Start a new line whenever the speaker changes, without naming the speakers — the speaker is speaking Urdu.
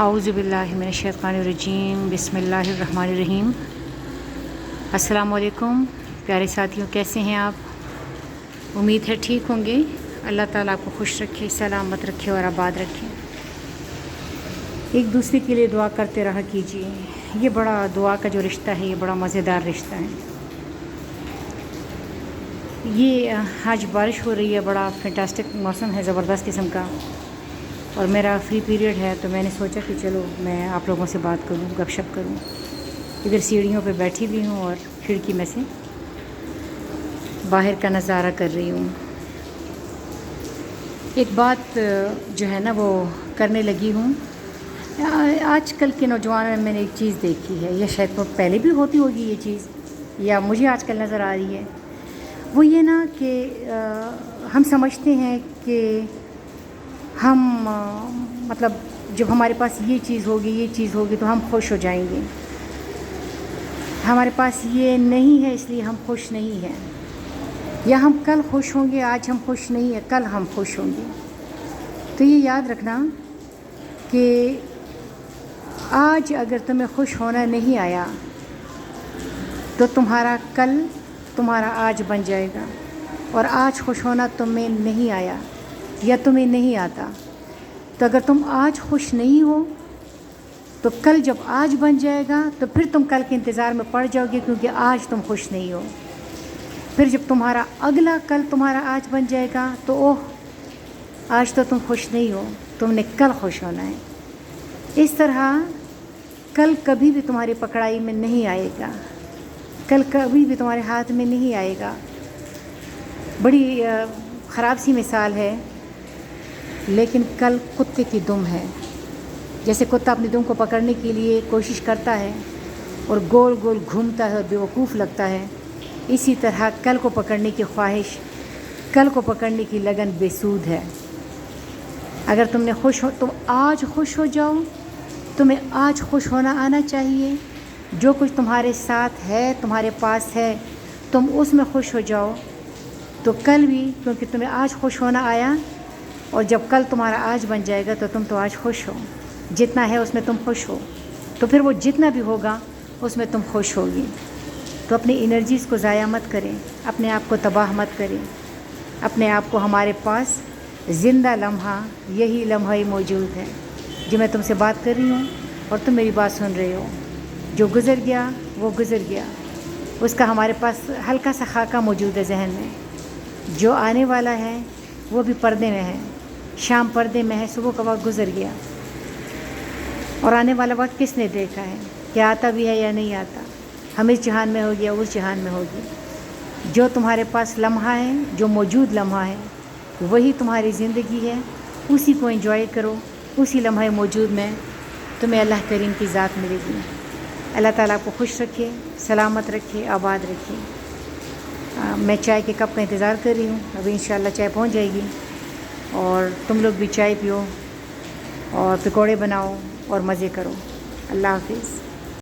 اعوذ باللہ من الشیطان الرجیم بسم اللہ الرحمن الرحیم۔ السلام علیکم پیارے ساتھیوں، کیسے ہیں آپ؟ امید ہے ٹھیک ہوں گے۔ اللہ تعالیٰ آپ کو خوش رکھے، سلامت رکھے اور آباد رکھے۔ ایک دوسرے کے لیے دعا کرتے رہا کیجیے۔ یہ بڑا دعا کا جو رشتہ ہے، یہ بڑا مزیدار رشتہ ہے۔ یہ آج بارش ہو رہی ہے، بڑا فینٹاسٹک موسم ہے، زبردست قسم کا، اور میرا فری پیریڈ ہے، تو میں نے سوچا کہ چلو میں آپ لوگوں سے بات کروں، گپ شپ کروں۔ ادھر سیڑھیوں پہ بیٹھی ہوئی ہوں اور کھڑکی میں سے باہر کا نظارہ کر رہی ہوں۔ ایک بات جو ہے نا وہ کرنے لگی ہوں۔ آج کل کے نوجوانوں میں نے ایک چیز دیکھی ہے، یا شاید وہ پہلے بھی ہوتی ہوگی یہ چیز، یا مجھے آج کل نظر آ رہی ہے، وہ یہ نا کہ ہم سمجھتے ہیں کہ ہم مطلب جب ہمارے پاس یہ چیز ہوگی تو ہم خوش ہو جائیں گے۔ ہمارے پاس یہ نہیں ہے اس لیے ہم خوش نہیں ہیں، یا ہم کل خوش ہوں گے، آج ہم خوش نہیں ہیں، کل ہم خوش ہوں گے۔ تو یہ یاد رکھنا کہ آج اگر تمہیں خوش ہونا نہیں آیا تو تمہارا کل تمہارا آج بن جائے گا، اور آج خوش ہونا تمہیں نہیں آیا یا تمہیں نہیں آتا، تو اگر تم آج خوش نہیں ہو تو کل جب آج بن جائے گا تو پھر تم کل کے انتظار میں پڑ جاؤ گے، کیونکہ آج تم خوش نہیں ہو۔ پھر جب تمہارا اگلا کل تمہارا آج بن جائے گا تو اوہ آج تو تم خوش نہیں ہو، تم نے کل خوش ہونا ہے۔ اس طرح کل کبھی بھی تمہاری پکڑائی میں نہیں آئے گا، کل کبھی بھی تمہارے ہاتھ میں نہیں آئے گا۔ بڑی خراب سی مثال ہے، لیکن کل کتے کی دم ہے۔ جیسے کتا اپنی دم کو پکڑنے کے لیے کوشش کرتا ہے اور گول گول گھومتا ہے اور بیوقوف لگتا ہے، اسی طرح کل کو پکڑنے کی خواہش، کل کو پکڑنے کی لگن بے سود ہے۔ اگر تم نے تم آج خوش ہو جاؤ، تمہیں آج خوش ہونا آنا چاہیے۔ جو کچھ تمہارے ساتھ ہے، تمہارے پاس ہے، تم اس میں خوش ہو جاؤ، تو کل بھی، کیونکہ تمہیں آج خوش ہونا آیا، اور جب کل تمہارا آج بن جائے گا تو تم تو آج خوش ہو، جتنا ہے اس میں تم خوش ہو، تو پھر وہ جتنا بھی ہوگا اس میں تم خوش ہوگی۔ تو اپنی انرجیز کو ضائع مت کریں، اپنے آپ کو تباہ مت کریں، اپنے آپ کو، ہمارے پاس زندہ لمحہ یہی لمحہ ہی موجود ہے جو میں تم سے بات کر رہی ہوں اور تم میری بات سن رہے ہو۔ جو گزر گیا وہ گزر گیا، اس کا ہمارے پاس ہلکا سا خاکہ موجود ہے ذہن میں۔ جو آنے والا ہے وہ بھی پردے میں ہے، شام پردے میں ہے، صبح کا وقت گزر گیا، اور آنے والا وقت کس نے دیکھا ہے کہ آتا بھی ہے یا نہیں آتا، ہم اس جہان میں ہوگی یا اس جہان میں ہوگی۔ جو تمہارے پاس لمحہ ہے، جو موجود لمحہ ہے، وہی تمہاری زندگی ہے، اسی کو انجوائے کرو، اسی لمحہ موجود میں تمہیں اللہ کریم کی ذات ملے گی۔ اللہ تعالیٰ آپ کو خوش رکھے، سلامت رکھے، آباد رکھے۔ میں چائے کے کپ کا انتظار کر رہی ہوں، ابھی انشاءاللہ چائے پہنچ جائے گی، اور تم لوگ بھی چائے پیو اور پکوڑے بناؤ اور مزے کرو۔ اللہ حافظ۔